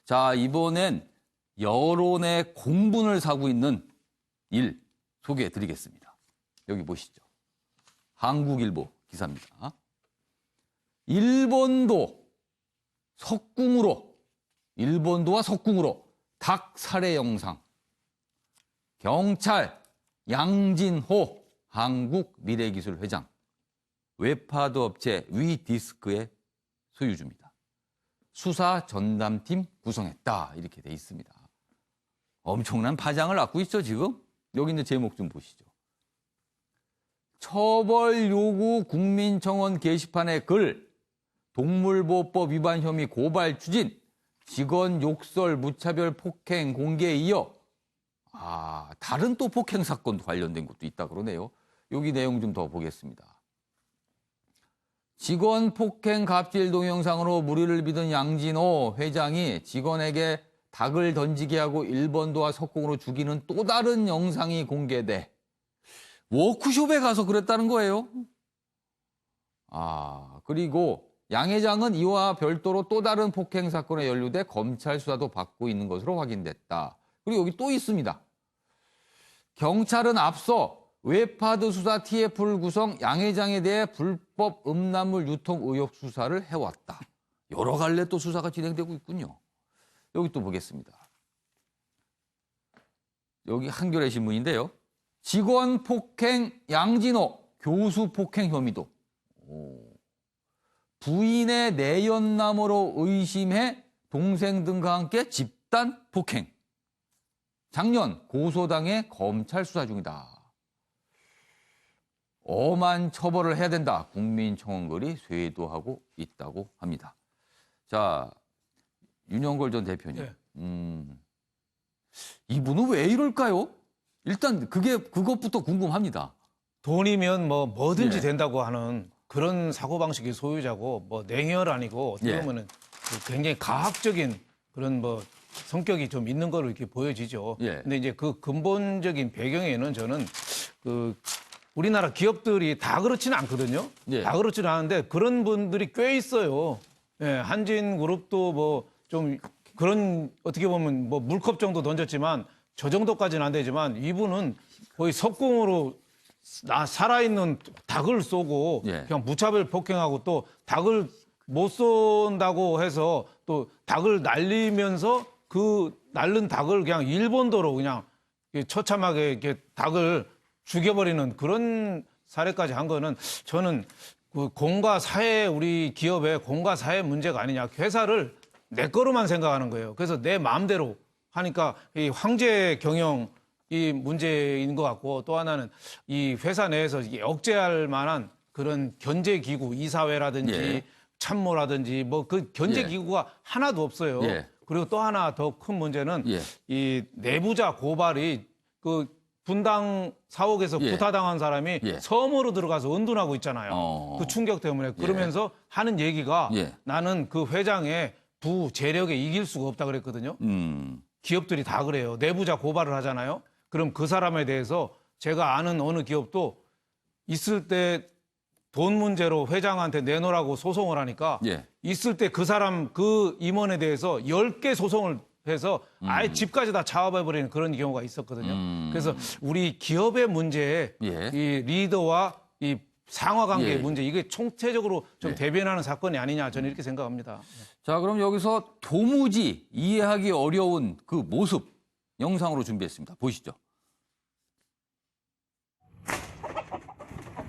자, 이번엔 여론의 공분을 사고 있는 일 소개해 드리겠습니다. 여기 보시죠. 한국일보 기사입니다. 일본도와 석궁으로 닭 살해 영상. 경찰 양진호 한국미래기술 회장. 웹하드 업체 위디스크의 소유주입니다. 수사 전담팀 구성했다 이렇게 돼 있습니다. 엄청난 파장을 낳고 있죠 지금. 여기 있는 제목 좀 보시죠. 처벌 요구 국민청원 게시판의 글, 동물보호법 위반 혐의 고발 추진, 직원 욕설 무차별 폭행 공개에 이어 다른 또 폭행 사건도 관련된 것도 있다 그러네요. 여기 내용 좀 더 보겠습니다. 직원 폭행 갑질 동영상으로 무리를 빚은 양진호 회장이 직원에게 닭을 던지게 하고 일본도와 석궁으로 죽이는 또 다른 영상이 공개돼 워크숍에 가서 그랬다는 거예요. 그리고 양 회장은 이와 별도로 또 다른 폭행 사건에 연루돼 검찰 수사도 받고 있는 것으로 확인됐다. 그리고 여기 또 있습니다. 경찰은 앞서 웹하드 수사 TF를 구성 양 회장에 대해 불법 음란물 유통 의혹 수사를 해왔다. 여러 갈래 또 수사가 진행되고 있군요. 여기 또 보겠습니다. 여기 한겨레 신문인데요. 직원 폭행 양진호, 교수 폭행 혐의도. 부인의 내연남으로 의심해 동생 등과 함께 집단 폭행. 작년 고소당해 검찰 수사 중이다. 엄한 처벌을 해야 된다. 국민청원글이 쇄도하고 있다고 합니다. 자, 윤영걸 전 대표님. 네. 이분은 왜 이럴까요? 일단 그것부터 궁금합니다. 돈이면 뭐든지 된다고 하는 그런 사고방식의 소유자고 냉혈 아니고 어떻게 보면은 굉장히 가학적인 그런 성격이 좀 있는 걸로 이렇게 보여지죠. 근데 이제 그 근본적인 배경에는 저는 우리나라 기업들이 다 그렇지는 않거든요. 다 그렇지는 않은데 그런 분들이 꽤 있어요. 한진그룹도 좀 그런 어떻게 보면 물컵 정도 던졌지만 저 정도까지는 안 되지만 이분은 거의 석궁으로 살아있는 닭을 쏘고 그냥 무차별 폭행하고 또 닭을 못 쏜다고 해서 또 닭을 날리면서 그 날른 닭을 그냥 일본도로 그냥 처참하게 이렇게 닭을 죽여버리는 그런 사례까지 한 거는 저는 공과 사회, 우리 기업의 공과 사회 문제가 아니냐. 회사를 내 거로만 생각하는 거예요. 그래서 내 마음대로 하니까 이 황제 경영이 문제인 것 같고 또 하나는 이 회사 내에서 억제할 만한 그런 견제기구, 이사회라든지 참모라든지 그 견제기구가 하나도 없어요. 그리고 또 하나 더 큰 문제는 이 내부자 고발이 분당 사옥에서 구타당한 사람이 섬으로 들어가서 은둔하고 있잖아요. 그 충격 때문에. 그러면서 하는 얘기가 나는 그 회장의 부재력에 이길 수가 없다 그랬거든요. 기업들이 다 그래요. 내부자 고발을 하잖아요. 그럼 그 사람에 대해서 제가 아는 어느 기업도 있을 때 돈 문제로 회장한테 내놓으라고 소송을 하니까 있을 때 그 사람 그 임원에 대해서 10개 소송을 해서 아예 집까지 다 차압해버리는 그런 경우가 있었거든요. 그래서 우리 기업의 문제에 이 리더와 이 상하관계의 문제 이게 총체적으로 좀 대변하는 사건이 아니냐 저는 이렇게 생각합니다. 자, 그럼 여기서 도무지 이해하기 어려운 그 모습 영상으로 준비했습니다. 보시죠.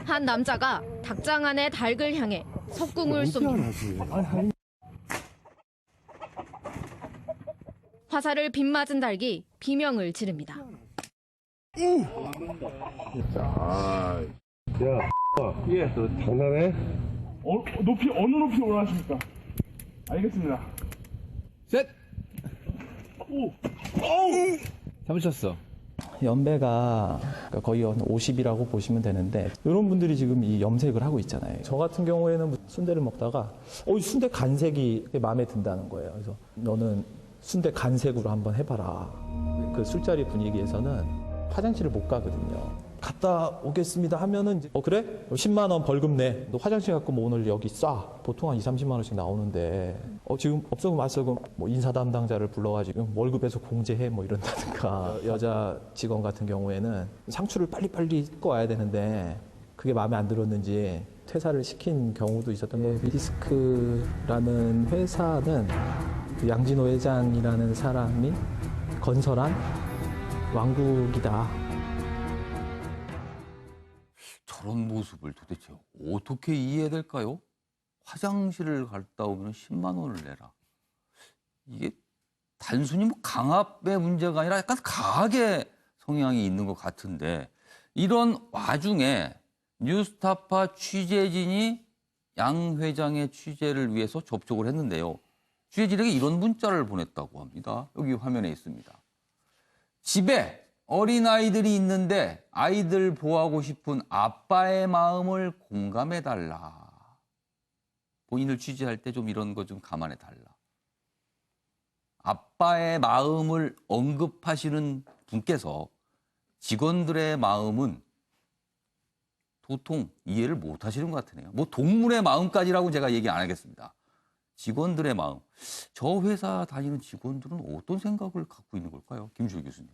한 남자가 닭장 안에 닭을 향해 석궁을 쏩니다. 화살을 빗맞은 닭이 비명을 지릅니다. 장난해? 어느 높이 원하십니까? 알겠습니다. 셋! 잡으셨어. 연배가 거의 50이라고 보시면 되는데 이런 분들이 지금 이 염색을 하고 있잖아요. 저 같은 경우에는 순대를 먹다가 순대 간색이 마음에 든다는 거예요. 그래서 너는 순대 간색으로 한번 해봐라. 그 술자리 분위기에서는 화장실을 못 가거든요. 갔다 오겠습니다 하면은 이제 그래? 10만 원 벌금 내. 너 화장실 갖고 뭐 오늘 여기 쏴. 보통 한 2, 30만 원씩 나오는데 지금 없어 그럼 왔어 그럼 뭐 인사 담당자를 불러가지고 월급에서 공제해 뭐 이런다든가. 여자 직원 같은 경우에는 상추를 빨리빨리 씻고 와야 되는데 그게 마음에 안 들었는지 퇴사를 시킨 경우도 있었던 거예요. 위디스크라는 회사는 그 양진호 회장이라는 사람이 건설한 왕국이다. 저런 모습을 도대체 어떻게 이해해야 될까요? 화장실을 갔다 오면 10만 원을 내라. 이게 단순히 뭐 강압의 문제가 아니라 약간 가학의 성향이 있는 것 같은데 이런 와중에 뉴스타파 취재진이 양 회장의 취재를 위해서 접촉을 했는데요. 취재진에게 이런 문자를 보냈다고 합니다. 여기 화면에 있습니다. 집에 어린아이들이 있는데 아이들 보호하고 싶은 아빠의 마음을 공감해달라. 본인을 취재할 때 좀 이런 거 좀 감안해달라. 아빠의 마음을 언급하시는 분께서 직원들의 마음은 도통 이해를 못 하시는 것 같으네요. 뭐 동물의 마음까지라고 제가 얘기 안 하겠습니다. 직원들의 마음. 저 회사 다니는 직원들은 어떤 생각을 갖고 있는 걸까요? 김주호 교수님.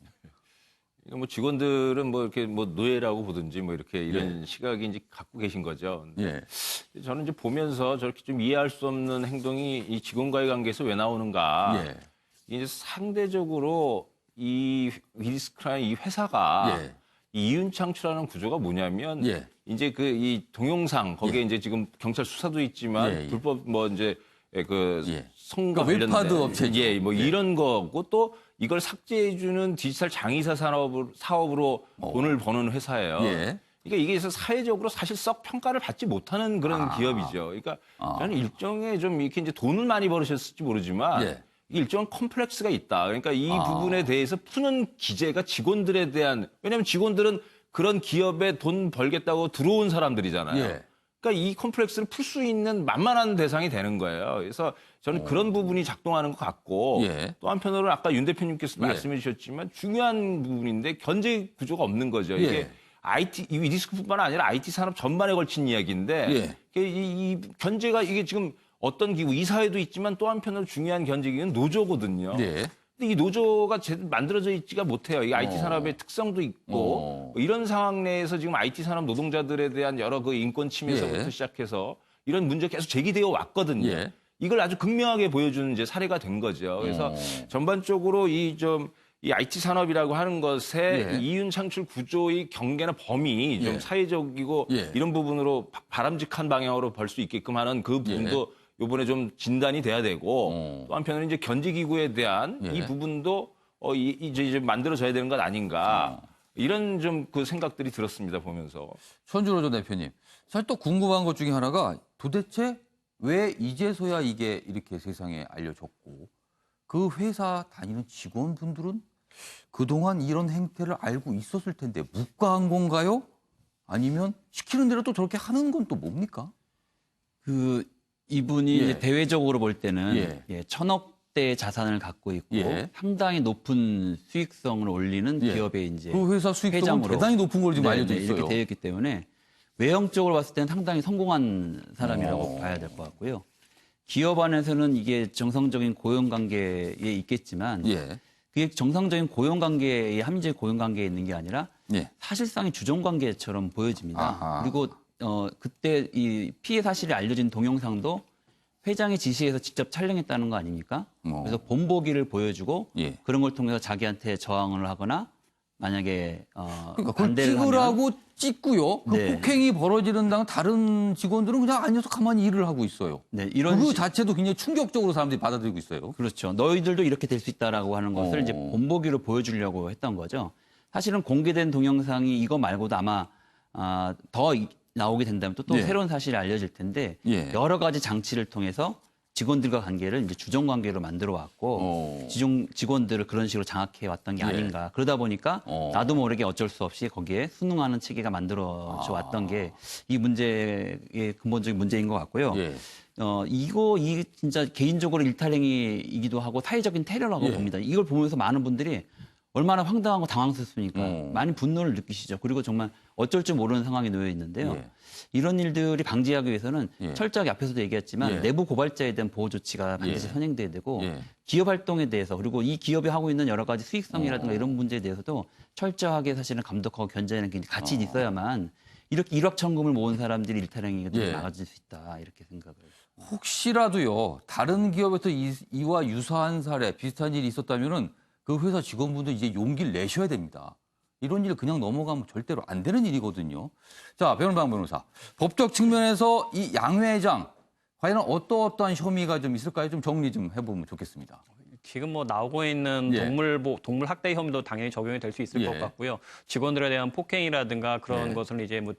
뭐 직원들은 뭐 이렇게 뭐 노예라고 보든지 뭐 이렇게 이런 시각이 이제 갖고 계신 거죠. 저는 이제 보면서 저렇게 좀 이해할 수 없는 행동이 이 직원과의 관계에서 왜 나오는가. 이제 상대적으로 이 위디스크라는 이 회사가 이 이윤 창출하는 구조가 뭐냐면 이제 그 이 동영상 거기에 이제 지금 경찰 수사도 있지만 불법 뭐 이제 그 성과 그러니까 관련된 웹하드 업체죠. 뭐 이런 거고 또 이걸 삭제해주는 디지털 장의사 사업으로 돈을 버는 회사예요. 그러니까 이게 그래서 사회적으로 사실 썩 평가를 받지 못하는 그런 기업이죠. 그러니까 저는 일종의 좀 이렇게 이제 돈을 많이 벌으셨을지 모르지만 이게 일정한 컴플렉스가 있다. 그러니까 이 부분에 대해서 푸는 기재가 직원들에 대한 왜냐하면 직원들은 그런 기업에 돈 벌겠다고 들어온 사람들이잖아요. 그러니까 이 컴플렉스를 풀 수 있는 만만한 대상이 되는 거예요. 그래서 저는 그런 부분이 작동하는 것 같고 또 한편으로는 아까 윤 대표님께서 말씀해 주셨지만 중요한 부분인데 견제 구조가 없는 거죠. 이게 IT, 이 위디스크뿐만 아니라 IT 산업 전반에 걸친 이야기인데 이 견제가 이게 지금 어떤 기구, 이사회도 있지만 또 한편으로 중요한 견제기구는 노조거든요. 근데 이 노조가 제대로 만들어져 있지가 못해요. 이 IT 산업의 특성도 있고 뭐 이런 상황 내에서 지금 IT 산업 노동자들에 대한 여러 그 인권 침해서부터 시작해서 이런 문제가 계속 제기되어 왔거든요. 이걸 아주 극명하게 보여주는 이제 사례가 된 거죠. 그래서 전반적으로 이 IT 산업이라고 하는 것의 이윤 창출 구조의 경계나 범위 좀 사회적이고 이런 부분으로 바람직한 방향으로 볼 수 있게끔 하는 그 부분도 요번에 좀 진단이 돼야 되고 또 한편으로는 이제 견제기구에 대한 이 부분도 이제 만들어져야 되는 것 아닌가 이런 좀 그 생각들이 들었습니다 보면서. 천준호 전 대표님, 사실 또 궁금한 것 중에 하나가 도대체 왜 이제서야 이게 이렇게 세상에 알려졌고 그 회사 다니는 직원분들은 그동안 이런 행태를 알고 있었을 텐데 묵과한 건가요? 아니면 시키는 대로 또 저렇게 하는 건 또 뭡니까? 이분이 이제 대외적으로 볼 때는 1,000억대 자산을 갖고 있고 상당히 높은 수익성을 올리는 기업의 이제 그 회사 수익성은 회장으로 대단히 높은 걸 지금 알려져 있어요. 이렇게 되어 있기 때문에 외형적으로 봤을 때는 상당히 성공한 사람이라고 봐야 될 것 같고요. 기업 안에서는 이게 정상적인 고용관계에 있겠지만 그게 정상적인 고용관계에 합리적인 고용관계에 있는 게 아니라 사실상의 주종관계처럼 보여집니다. 그리고 그때 이 피해 사실이 알려진 동영상도 회장의 지시에서 직접 촬영했다는 거 아닙니까? 그래서 본보기를 보여주고 그런 걸 통해서 자기한테 저항을 하거나 만약에 그러니까 반대를 하면 찍으라고 찍고요. 그 폭행이 벌어지는 당 다른 직원들은 그냥 앉아서 가만히 일을 하고 있어요. 이런 그 자체도 굉장히 충격적으로 사람들이 받아들이고 있어요. 그렇죠. 너희들도 이렇게 될 수 있다라고 하는 것을 이제 본보기로 보여주려고 했던 거죠. 사실은 공개된 동영상이 이거 말고도 아마 더 나오게 된다면 또 새로운 사실이 알려질 텐데 여러 가지 장치를 통해서 직원들과 관계를 이제 주종 관계로 만들어 왔고 직원들을 그런 식으로 장악해 왔던 게 아닌가. 그러다 보니까 나도 모르게 어쩔 수 없이 거기에 순응하는 체계가 만들어져 왔던 게 이 문제의 근본적인 문제인 것 같고요. 이 진짜 개인적으로 일탈행위이기도 하고 사회적인 테러라고 봅니다. 이걸 보면서 많은 분들이 얼마나 황당하고 당황스럽습니까? 많이 분노를 느끼시죠. 그리고 정말 어쩔 줄 모르는 상황에 놓여 있는데요. 예. 이런 일들이 방지하기 위해서는 예. 철저하게 앞에서도 얘기했지만 예. 내부 고발자에 대한 보호 조치가 반드시 예. 선행돼야 되고 예. 기업 활동에 대해서 그리고 이 기업이 하고 있는 여러 가지 수익성이라든가 이런 문제에 대해서도 철저하게 사실은 감독하고 견제하는 게 같이 있어야만 이렇게 일확천금을 모은 사람들이 일타령이 예. 나가질 수 있다 이렇게 생각을. 혹시라도요 다른 기업에서 이와 유사한 사례 비슷한 일이 있었다면은 그 회사 직원분들 이제 용기를 내셔야 됩니다. 이런 일 그냥 넘어가면 절대로 안 되는 일이거든요. 자, 배원방 변호사, 법적 측면에서 이 양 회장 과연 어떠한 혐의가 좀 있을까요? 좀 정리 좀 해보면 좋겠습니다. 지금 뭐 나오고 있는 예. 동물 학대 혐의도 당연히 적용이 될 수 있을 예. 것 같고요. 직원들에 대한 폭행이라든가 그런 예. 것은 이제 뭐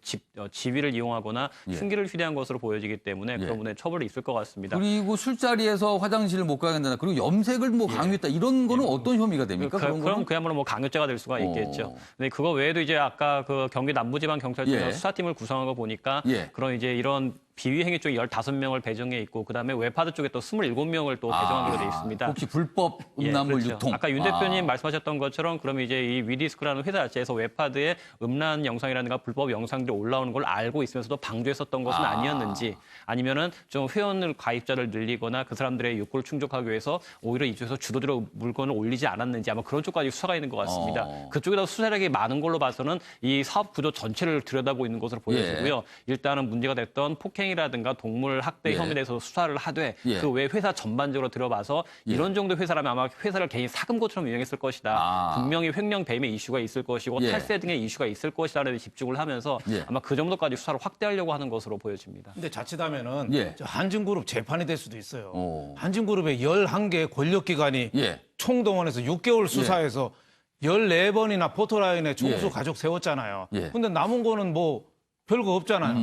지위를 이용하거나 예. 흉기를 휴대한 것으로 보여지기 때문에 예. 그런 부분에 처벌이 있을 것 같습니다. 그리고 술자리에서 화장실을 못 가게 한다. 그리고 염색을 뭐 강요했다. 이런 거는 어떤 혐의가 됩니까? 그런 그럼 거는? 그야말로 뭐 강요죄가 될 수가 있겠죠. 근데 그거 외에도 이제 아까 그 경기 남부지방경찰청에서 예. 수사팀을 구성한 거 보니까 예. 그런 이제 이런 비위행위 쪽에 15명을 배정해 있고 그다음에 외파드 쪽에 또 27명을 또 배정한 걸로 돼 있습니다. 혹시 불법 음란물 그렇죠. 유통. 아까 윤 대표님 말씀하셨던 것처럼 그러면 이제 이 위디스크라는 회사 자체에서 외파드의 음란 영상이라든가 불법 영상들이 올라오는 걸 알고 있으면서도 방조했었던 것은 아니었는지 아니면은 좀 회원을 가입자를 늘리거나 그 사람들의 욕구를 충족하기 위해서 오히려 이쪽에서 주도적으로 물건을 올리지 않았는지 아마 그런 쪽까지 수사가 있는 것 같습니다. 그쪽에다 수사력이 많은 걸로 봐서는 이 사업 구조 전체를 들여다보고 있는 것으로 보여지고요. 일단은 문제가 됐던 폭행이라든가 동물 학대 혐의에 대해서 수사를 하되 그 외 회사 전반적으로 들어봐서 이런 정도 회사라면 아마 회사를 개인 사금고처럼 운영했을 것이다. 분명히 횡령 배임의 이슈가 있을 것이고 탈세 등의 이슈가 있을 것이다라는 데 집중을 하면서 아마 그 정도까지 수사를 확대하려고 하는 것으로 보여집니다. 근데 자칫하면은 예. 저 한진그룹 재판이 될 수도 있어요. 한진그룹의 11개 권력기관이 예. 총동원해서 6개월 수사해서 14번이나 포토라인에 총수 예. 가족 세웠잖아요. 예. 근데 남은 거는 뭐 별거 없잖아요.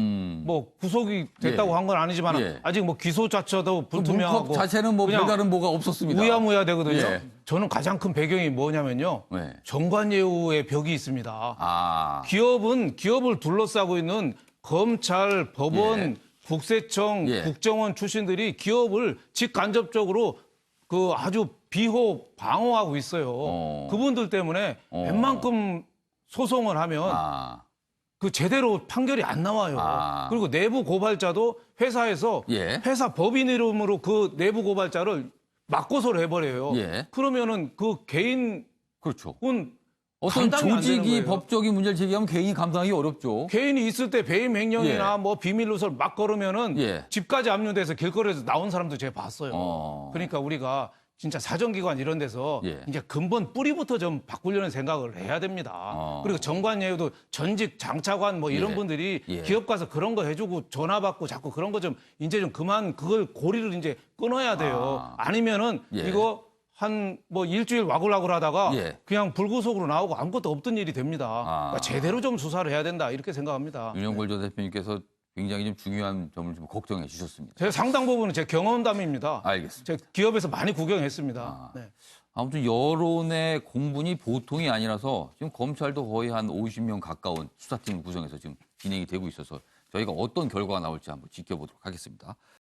뭐 구속이 됐다고 예. 한 건 아니지만 예. 아직 뭐 기소 자체도 그 불투명하고 문법 자체는 뭐 그냥 별다른 뭐가 없었습니다. 우야무야 되거든요. 예. 저는 가장 큰 배경이 뭐냐면요. 네. 정관예우의 벽이 있습니다. 아. 기업은 기업을 둘러싸고 있는 검찰, 법원, 예. 국세청, 예. 국정원 출신들이 기업을 직간접적으로 그 아주 비호 방어하고 있어요. 그분들 때문에 웬만큼 소송을 하면 아. 그 제대로 판결이 안 나와요. 그리고 내부 고발자도 회사에서 예. 회사 법인 이름으로 그 내부 고발자를 맞고소를 해버려요. 예. 그러면은 그 개인은 그렇죠. 어떤 감당이 안 되는 조직이 거예요. 법적인 문제를 제기하면 개인이 감당하기 어렵죠. 개인이 있을 때 배임 횡령이나 예. 뭐 비밀 누설 막 걸으면은 예. 집까지 압류돼서 길거리에서 나온 사람도 제가 봤어요. 그러니까 우리가 진짜 사정기관 이런 데서 예. 이제 근본 뿌리부터 좀 바꾸려는 생각을 해야 됩니다. 그리고 정관예우도 전직 장차관 뭐 이런 예. 분들이 예. 기업 가서 그런 거 해주고 전화 받고 자꾸 그런 거 좀 이제 좀 그만 그걸 고리를 이제 끊어야 돼요. 아니면은 예. 이거 한 뭐 일주일 와글와글 하다가 예. 그냥 불구속으로 나오고 아무것도 없던 일이 됩니다. 그러니까 제대로 좀 수사를 해야 된다 이렇게 생각합니다. 윤영걸 전 대표님께서 굉장히 좀 중요한 점을 좀 걱정해 주셨습니다. 제가 상당 부분은 제 경험담입니다. 알겠습니다. 제가 기업에서 많이 구경했습니다. 네. 아무튼 여론의 공분이 보통이 아니라서 지금 검찰도 거의 한 50명 가까운 수사팀을 구성해서 지금 진행이 되고 있어서 저희가 어떤 결과가 나올지 한번 지켜보도록 하겠습니다.